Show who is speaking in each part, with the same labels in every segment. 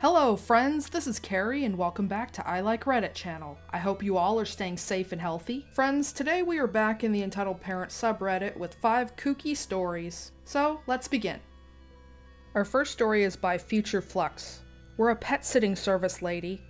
Speaker 1: Hello friends, this is Carrie and welcome back to I Like Reddit channel. I hope you all are staying safe and healthy. Friends, today we are back in the Entitled Parent subreddit with 5 kooky stories. So, let's begin. Our first story is by Future Flux. We're a pet sitting service, lady.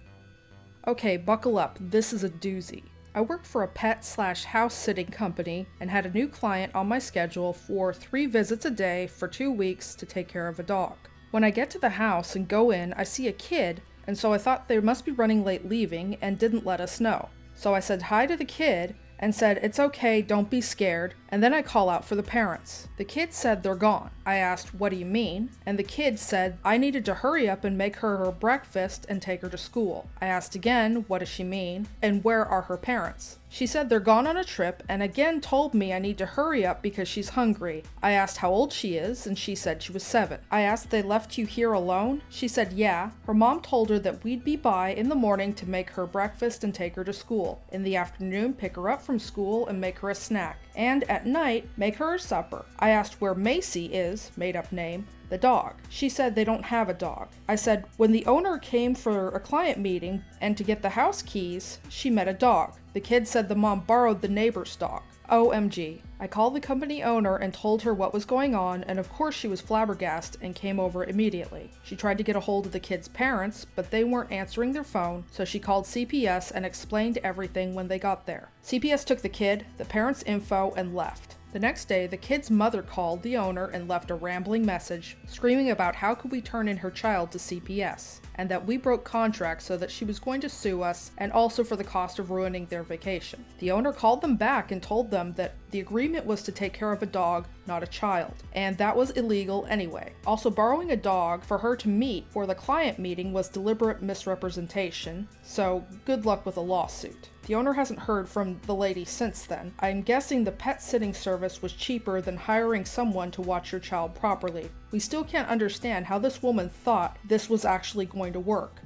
Speaker 1: Okay, buckle up, this is a doozy. I work for a pet/house sitting company and had a new client on my schedule for 3 visits a day for 2 weeks to take care of a dog. When I get to the house and go in, I see a kid, and so I thought they must be running late leaving and didn't let us know. So I said hi to the kid and said, "It's okay, don't be scared," and then I call out for the parents. The kid said they're gone. I asked, "What do you mean?" And the kid said I needed to hurry up and make her breakfast and take her to school. I asked again, what does she mean, and where are her parents? She said they're gone on a trip and again told me I need to hurry up because she's hungry. I asked how old she is and she said she was 7. I asked, "They left you here alone?" She said yeah. Her mom told her that we'd be by in the morning to make her breakfast and take her to school. In the afternoon, pick her up from school and make her a snack. And at night, make her her supper. I asked where Macy is, made up name, the dog. She said they don't have a dog. I said when the owner came for a client meeting and to get the house keys, she met a dog. The kid said the mom borrowed the neighbor's dog. OMG. I called the company owner and told her what was going on, and of course she was flabbergasted and came over immediately. She tried to get a hold of the kid's parents, but they weren't answering their phone, so she called CPS and explained everything when they got there. CPS took the kid, the parents' info, and left. The next day, the kid's mother called the owner and left a rambling message, screaming about how could we turn in her child to CPS, and that we broke contracts so that she was going to sue us, and also for the cost of ruining their vacation. The owner called them back and told them that the agreement was to take care of a dog, not a child, and that was illegal anyway. Also, borrowing a dog for her to meet for the client meeting was deliberate misrepresentation, so good luck with a lawsuit. The owner hasn't heard from the lady since then. I'm guessing the pet sitting service was cheaper than hiring someone to watch your child properly. We still can't understand how this woman thought this was actually going to work.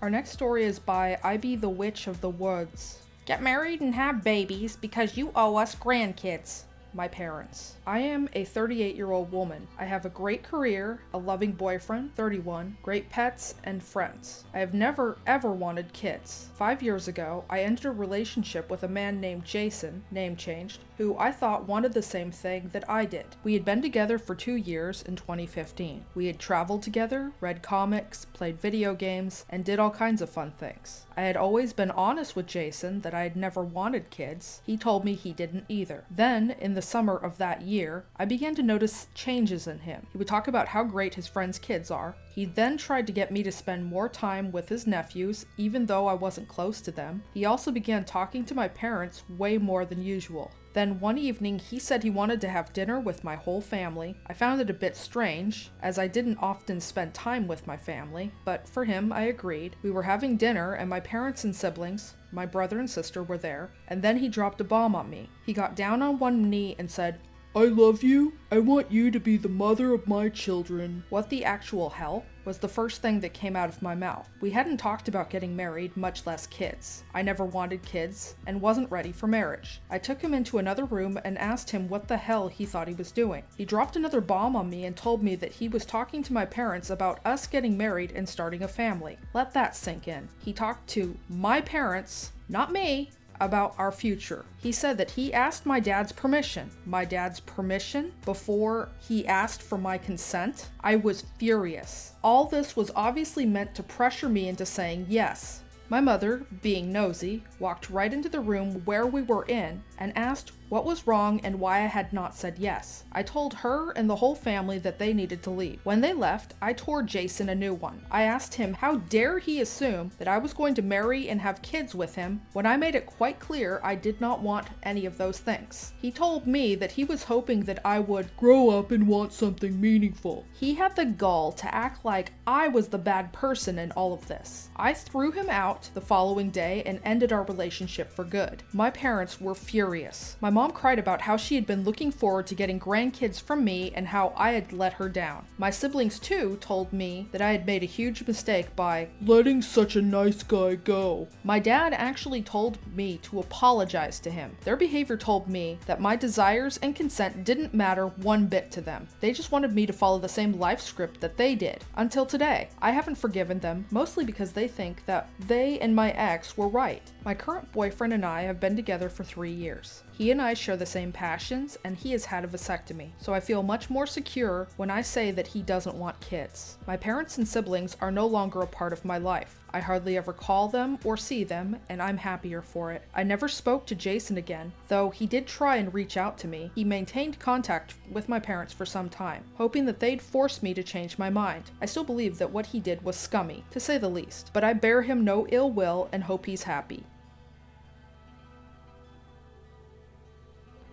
Speaker 1: Our next story is by I Be the Witch of the Woods. Get married and have babies because you owe us grandkids. My parents. I am a 38-year-old woman. I have a great career, a loving boyfriend, 31, great pets, and friends. I have never ever wanted kids. 5 years ago, I entered a relationship with a man named Jason, name changed, who I thought wanted the same thing that I did. We had been together for 2 years in 2015. We had traveled together, read comics, played video games, and did all kinds of fun things. I had always been honest with Jason that I had never wanted kids. He told me he didn't either. Then, in the summer of that year, I began to notice changes in him. He would talk about how great his friends' kids are. He then tried to get me to spend more time with his nephews, even though I wasn't close to them. He also began talking to my parents way more than usual. Then one evening, he said he wanted to have dinner with my whole family. I found it a bit strange, as I didn't often spend time with my family, but for him, I agreed. We were having dinner, and my parents and siblings, my brother and sister, were there, and then he dropped a bomb on me. He got down on one knee and said, "I love you. I want you to be the mother of my children." What the actual hell? Was the first thing that came out of my mouth. We hadn't talked about getting married, much less kids. I never wanted kids, and wasn't ready for marriage. I took him into another room and asked him what the hell he thought he was doing. He dropped another bomb on me and told me that he was talking to my parents about us getting married and starting a family. Let that sink in. He talked to my parents, not me, about our future. He said that he asked my dad's permission. My dad's permission before he asked for my consent? I was furious. All this was obviously meant to pressure me into saying yes. My mother, being nosy, walked right into the room where we were in and asked what was wrong and why I had not said yes. I told her and the whole family that they needed to leave. When they left, I tore Jason a new one. I asked him how dare he assume that I was going to marry and have kids with him when I made it quite clear I did not want any of those things. He told me that he was hoping that I would grow up and want something meaningful. He had the gall to act like I was the bad person in all of this. I threw him out the following day and ended our relationship for good. My parents were furious. My mom mom cried about how she had been looking forward to getting grandkids from me and how I had let her down. My siblings too told me that I had made a huge mistake by letting such a nice guy go. My dad actually told me to apologize to him. Their behavior told me that my desires and consent didn't matter one bit to them. They just wanted me to follow the same life script that they did. Until today, I haven't forgiven them, mostly because they think that they and my ex were right. My current boyfriend and I have been together for 3 years. He and I share the same passions, and he has had a vasectomy, so I feel much more secure when I say that he doesn't want kids. My parents and siblings are no longer a part of my life. I hardly ever call them or see them, and I'm happier for it. I never spoke to Jason again, though he did try and reach out to me. He maintained contact with my parents for some time, hoping that they'd force me to change my mind. I still believe that what he did was scummy, to say the least, but I bear him no ill will and hope he's happy.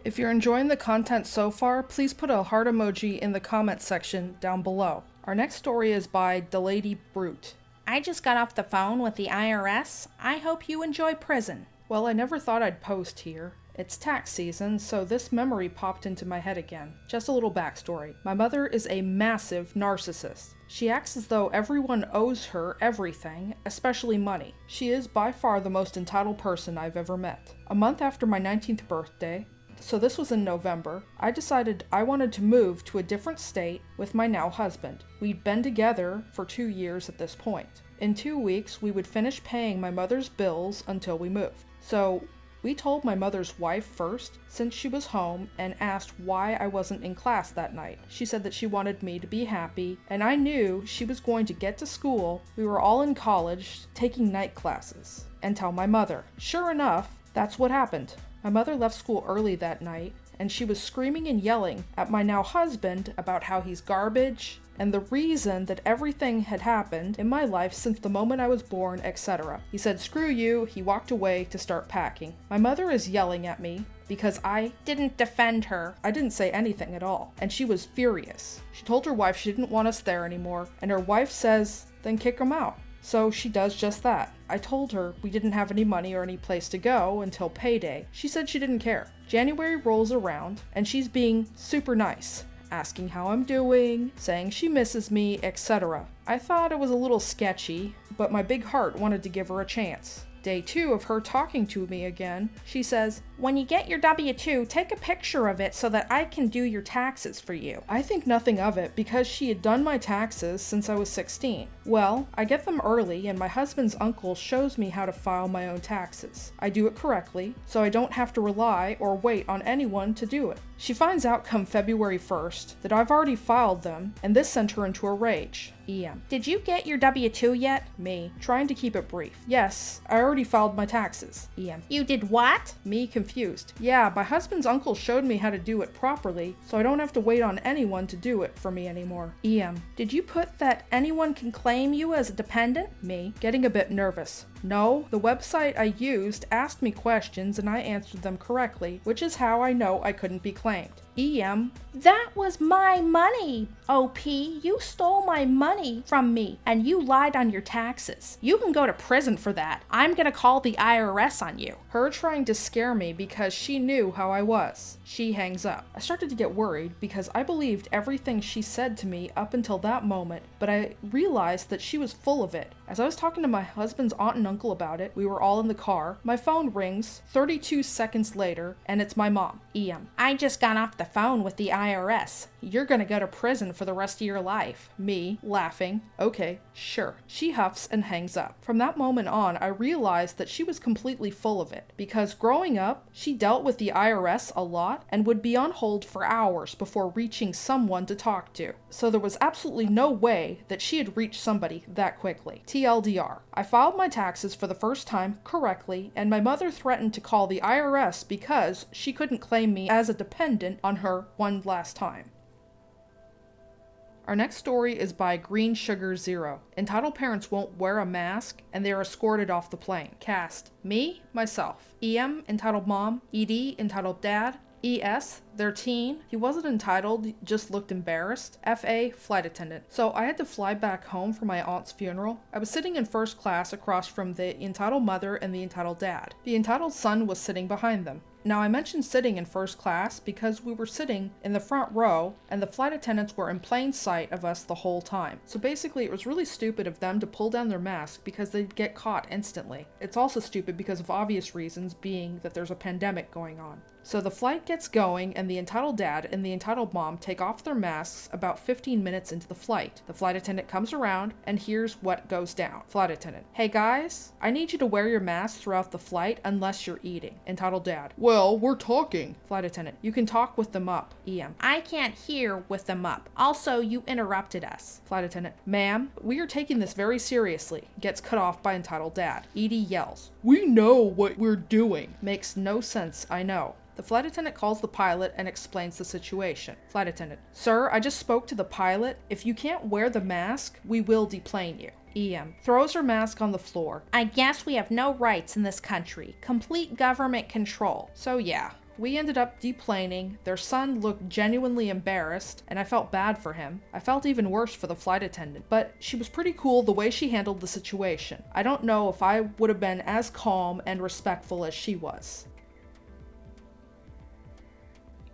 Speaker 1: If you're enjoying the content so far, please put a heart emoji in the comments section down below. Our next story is by DeLady Brute.
Speaker 2: I just got off the phone with the IRS. I hope you enjoy prison.
Speaker 1: Well, I never thought I'd post here. It's tax season, so this memory popped into my head again. Just a little backstory. My mother is a massive narcissist. She acts as though everyone owes her everything, especially money. She is by far the most entitled person I've ever met. A month after my 19th birthday, so this was in November, I decided I wanted to move to a different state with my now husband. We'd been together for 2 years at this point. In 2 weeks, we would finish paying my mother's bills until we moved. So we told my mother's wife first, since she was home, and asked why I wasn't in class that night. She said that she wanted me to be happy, and I knew she was going to get to school. We were all in college, taking night classes, and tell my mother. Sure enough, that's what happened. My mother left school early that night, and she was screaming and yelling at my now husband about how he's garbage, and the reason that everything had happened in my life since the moment I was born, etc. He said, "Screw you," he walked away to start packing. My mother is yelling at me because I didn't defend her. I didn't say anything at all, and she was furious. She told her wife she didn't want us there anymore, and her wife says, "Then kick him out." So she does just that. I told her we didn't have any money or any place to go until payday. She said she didn't care. January rolls around, and she's being super nice, asking how I'm doing, saying she misses me, etc. I thought it was a little sketchy, but my big heart wanted to give her a chance. Day 2 of her talking to me again, she says,
Speaker 2: "When you get your W-2, take a picture of it so that I can do your taxes for you."
Speaker 1: I think nothing of it because she had done my taxes since I was 16. Well, I get them early and my husband's uncle shows me how to file my own taxes. I do it correctly, so I don't have to rely or wait on anyone to do it. She finds out come February 1st that I've already filed them, and this sent her into a rage. EM.
Speaker 2: Did you get your W-2 yet?
Speaker 1: Me, trying to keep it brief. Yes, I already filed my taxes.
Speaker 2: EM. You did what?
Speaker 1: Me, confused. Yeah, my husband's uncle showed me how to do it properly, so I don't have to wait on anyone to do it for me anymore. EM.
Speaker 2: Did you put that anyone can claim you as a dependent?
Speaker 1: Me, getting a bit nervous. No, the website I used asked me questions and I answered them correctly, which is how I know I couldn't be claimed. EM.
Speaker 2: That was my money, OP. You stole my money from me and you lied on your taxes. You can go to prison for that. I'm gonna call the IRS on you.
Speaker 1: Her trying to scare me because she knew how I was. She hangs up. I started to get worried because I believed everything she said to me up until that moment, but I realized that she was full of it. As I was talking to my husband's aunt and uncle about it, we were all in the car. My phone rings 32 seconds later, and it's my mom. EM.
Speaker 2: I just got off the phone with the IRS.
Speaker 1: You're gonna go to prison for the rest of your life. Me, laughing. Okay, sure. She huffs and hangs up. From that moment on, I realized that she was completely full of it, because growing up, she dealt with the IRS a lot and would be on hold for hours before reaching someone to talk to. So there was absolutely no way that she had reached somebody that quickly. TLDR. I filed my taxes for the first time correctly, and my mother threatened to call the IRS because she couldn't claim me as a dependent on her one last time. Our next story is by Green Sugar Zero. Entitled parents won't wear a mask and they are escorted off the plane. Cast: me, myself. EM, entitled mom. ED, entitled dad. ES, their teen. He wasn't entitled, just looked embarrassed. FA, flight attendant. So I had to fly back home for my aunt's funeral. I was sitting in first class across from the entitled mother and the entitled dad. The entitled son was sitting behind them. Now I mentioned sitting in first class because we were sitting in the front row and the flight attendants were in plain sight of us the whole time. So basically it was really stupid of them to pull down their mask because they'd get caught instantly. It's also stupid because of obvious reasons, being that there's a pandemic going on. So the flight gets going and the entitled dad and the entitled mom take off their masks about 15 minutes into the flight. The flight attendant comes around and here's what goes down. Flight attendant: "Hey guys, I need you to wear your mask throughout the flight unless you're eating." Entitled dad: "Well, we're talking." Flight attendant: "You can talk with them up." EM:
Speaker 2: I can't hear with them up. Also, you interrupted us.
Speaker 1: Flight attendant: "Ma'am, we are taking this very seriously." Gets cut off by entitled dad. ED yells: "We know what we're doing." Makes no sense, I know. The flight attendant calls the pilot and explains the situation. Flight attendant: "Sir, I just spoke to the pilot. If you can't wear the mask, we will deplane you." EM throws her mask on the floor.
Speaker 2: I guess we have no rights in this country. Complete government control.
Speaker 1: So yeah, we ended up deplaning. Their son looked genuinely embarrassed, and I felt bad for him. I felt even worse for the flight attendant, but she was pretty cool the way she handled the situation. I don't know if I would have been as calm and respectful as she was.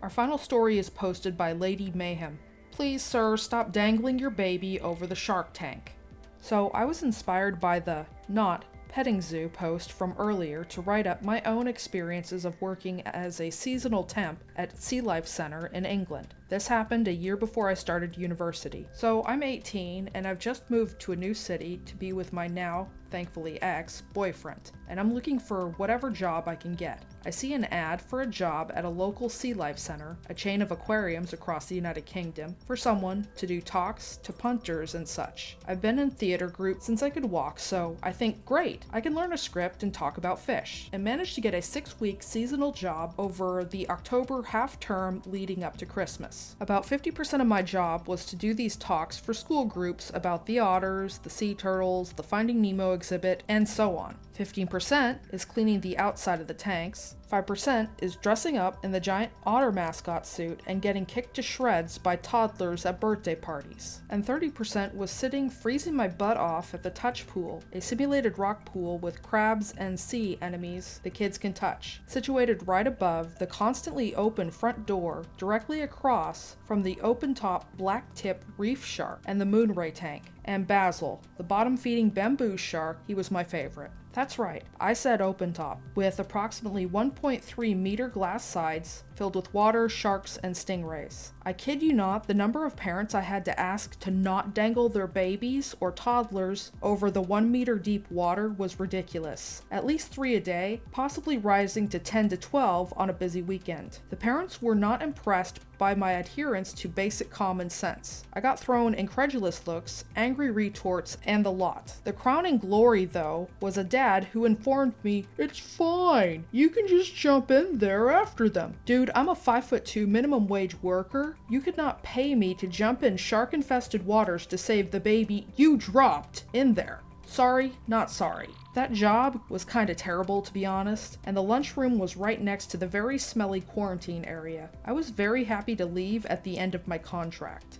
Speaker 1: Our final story is posted by Lady Mayhem. "Please, sir, stop dangling your baby over the shark tank." So I was inspired by the not petting zoo post from earlier to write up my own experiences of working as a seasonal temp at Sea Life Center in England. This happened a year before I started university. So I'm 18 and I've just moved to a new city to be with my now, thankfully ex-boyfriend, and I'm looking for whatever job I can get. I see an ad for a job at a local Sea Life Center, a chain of aquariums across the United Kingdom, for someone to do talks to punters and such. I've been in theater group since I could walk, so I think, great, I can learn a script and talk about fish, and managed to get a 6-week seasonal job over the October half term leading up to Christmas. About 50% of my job was to do these talks for school groups about the otters, the sea turtles, the Finding Nemo exhibit, and so on. 15% is cleaning the outside of the tanks, 5% is dressing up in the giant otter mascot suit and getting kicked to shreds by toddlers at birthday parties, and 30% was sitting freezing my butt off at the touch pool, a simulated rock pool with crabs and sea enemies the kids can touch, situated right above the constantly open front door directly across from the open-top black-tip reef shark and the moonray tank, and Basil, the bottom-feeding bamboo shark. He was my favorite. That's right, I said open top, with approximately 1.3 meter glass sides filled with water, sharks, and stingrays. I kid you not, the number of parents I had to ask to not dangle their babies or toddlers over the 1 meter deep water was ridiculous. At least 3 a day, possibly rising to 10 to 12 on a busy weekend. The parents were not impressed by my adherence to basic common sense. I got thrown incredulous looks, angry retorts, and the lot. The crowning glory, though, was a dad who informed me, "It's fine, you can just jump in there after them." Dude, I'm a 5'2" minimum wage worker. You could not pay me to jump in shark-infested waters to save the baby you dropped in there. Sorry, not sorry. That job was kinda terrible, to be honest, and the lunchroom was right next to the very smelly quarantine area. I was very happy to leave at the end of my contract.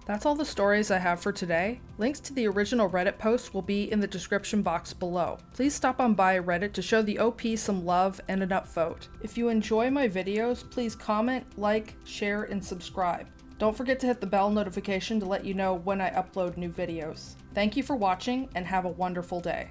Speaker 1: That's all the stories I have for today. Links to the original Reddit post will be in the description box below. Please stop on by Reddit to show the OP some love and an upvote. If you enjoy my videos, please comment, like, share, and subscribe. Don't forget to hit the bell notification to let you know when I upload new videos. Thank you for watching and have a wonderful day.